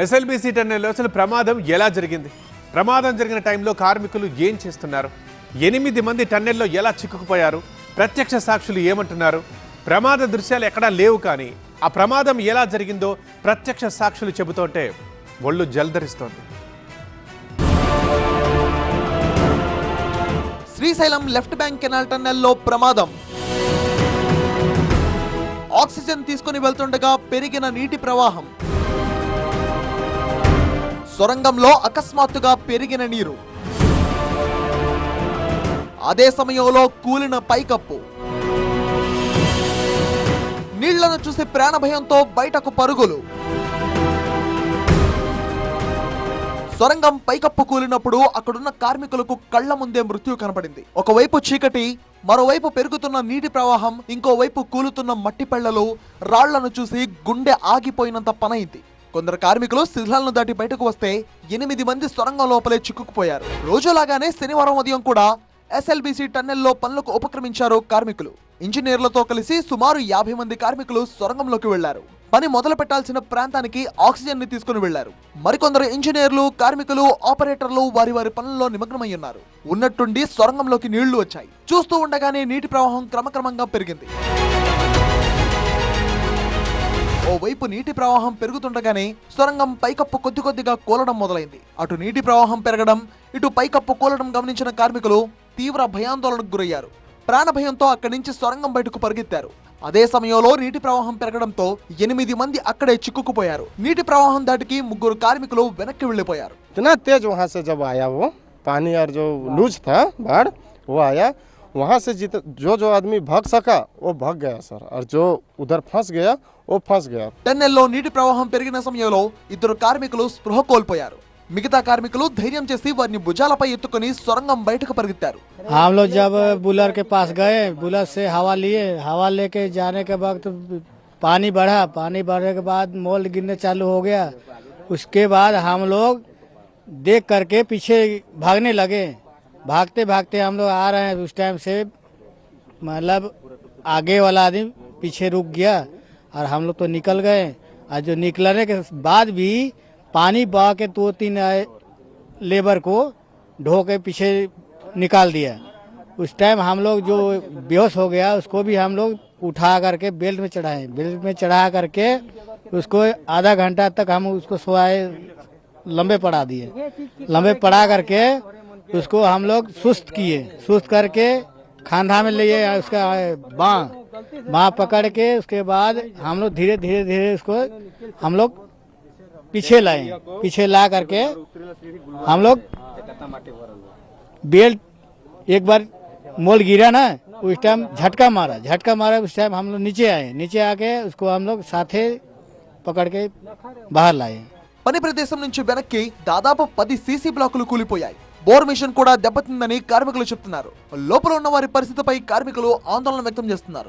SLBC టన్నెల్లో అసలు ప్రమాదం ఎలా జరిగింది? ప్రమాదం జరిగిన టైంలో కార్మికులు ఏం చేస్తున్నారు? 8 మంది టన్నెల్లో ఎలా చిక్కుకుపోయారు? ప్రత్యక్ష సాక్షులు ఏమంటున్నారు? ప్రమాద దృశ్యాలు ఎక్కడా లేవు, కానీ ఆ ప్రమాదం ఎలా జరిగిందో ప్రత్యక్ష సాక్షులు చెబుతుంటే ఒళ్ళు జల్దరిస్తోంది. శ్రీశైలం లెఫ్ట్ బ్యాంక్ కెనాల్ టన్నెల్లో ప్రమాదం. ఆక్సిజన్ తీసుకుని వెళ్తుండగా పెరిగిన నీటి ప్రవాహం. సొరంగంలో అకస్మాత్తుగా పెరిగిన నీరు. అదే సమయంలో కూలిన పైకప్పు. నీళ్లను చూసి ప్రాణభయంతో బయటకు పరుగులు. సొరంగం పైకప్పు కూలినప్పుడు అక్కడున్న కార్మికులకు కళ్ల ముందే మృత్యు కనపడింది. ఒకవైపు చీకటి, మరోవైపు పెరుగుతున్న నీటి ప్రవాహం, ఇంకోవైపు కూలుతున్న మట్టి పెళ్లలు, రాళ్లను చూసి గుండె ఆగిపోయినంత పనైంది. కొందరు కార్మికులు శిథిలాలను దాటి బయటకు వస్తే 8 మంది సొరంగం లోపలే చిక్కుకుపోయారు. రోజులాగానే శనివారం ఉదయం కూడా ఎస్ఎల్బీసీ టన్నెల్లో పనులకు ఉపక్రమించారు కార్మికులు. ఇంజనీర్లతో కలిసి సుమారు 50 మంది కార్మికులు సొరంగంలోకి వెళ్లారు. పని మొదలు పెట్టాల్సిన ప్రాంతానికి ఆక్సిజన్ ని తీసుకుని వెళ్లారు. మరికొందరు ఇంజనీర్లు, కార్మికులు, ఆపరేటర్లు వారి వారి పనుల్లో నిమగ్నమై ఉన్నారు. ఉన్నట్టుండి సొరంగంలోకి నీళ్లు వచ్చాయి. చూస్తూ ఉండగానే నీటి ప్రవాహం క్రమక్రమంగా పెరిగింది. ఓవైపు నీటి ప్రవాహం పెరుగుతుండగానే సొరంగం పైకప్పు కొద్ది కొద్దిగా కూలడం మొదలైంది. అటు నీటి ప్రవాహం పెరగడం, ఇటు పైకప్పు కూలడం గమనించిన కార్మికులు తీవ్ర భయాందోళనకు గురయ్యారు. ప్రాణభయంతో అక్కడి నుంచి సొరంగం బయటకు పరిగెత్తారు. అదే సమయంలో నీటి ప్రవాహం పెరగడంతో 8 మంది అక్కడే చిక్కుకుపోయారు. నీటి ప్రవాహం దాటికి 3 కార్మికులు వెనక్కి వెళ్లిపోయారు. इतना तेज वहाँ से जब आया वो पानी और जो लूज था बाढ़ वो आया, वहाँ से जो आदमी भाग सका वो भाग गया सर, और जो उधर फंस गया वो फंस गया. టన్నెల్లో నీటి ప్రవాహం పెరిగిన సమయంలో 2 కార్మికులు స్పృహ కోల్పోయారు. మిగతా కార్మికులు ధైర్యం చేసి వారిని భుజాలపై ఎత్తుకుని సొరంగం బయటకు పరిగెత్తారు. हम लोग जब बुलर के पास गए, बुलर से हवा लिए, हवा लेके जाने के वक्त पानी बढ़ा, पानी बढ़ने के बाद मोल गिरने चालू हो गया. उसके बाद हम लोग देख करके पीछे भागने लगे. भागते भागते हम लोग आ रहे हैं. उस टाइम से मतलब आगे वाला आदमी पीछे रुक गया और हम लोग तो निकल गए. और जो निकलने के बाद भी पानी बहा के 2-3 लेबर को ढो के पीछे निकाल दिया. उस टाइम हम लोग जो बेहोश हो गया उसको भी हम लोग उठा करके बेल्ट में चढ़ाए. बेल्ट में चढ़ा करके उसको आधा घंटा तक हम उसको सोए, लंबे पड़ा दिए. लंबे पड़ा करके उसको हम लोग सुस्त किए. सुस्त करके खांधा में लिए, उसका बाँ पकड़ के उसके बाद हम लोग धीरे धीरे उसको हम लोग पीछे लाए. पीछे ला करके हम लोग बेल्ट एक बार मोल गिरा ना, उस टाइम झटका मारा. उस टाइम हम लोग नीचे आए. नीचे आके उसको हम लोग साथे पकड़ के बाहर लाए. పని ప్రదేశం నుంచి వెనక్కి దాదాపు 10 సీసీ బ్లాకులు కూలిపోయాయి. బోర్ మిషన్ కూడా దెబ్బతిందని కార్మికులు చెప్తున్నారు. లోపల ఉన్న వారి పరిస్థితిపై కార్మికులు ఆందోళన వ్యక్తం చేస్తున్నారు.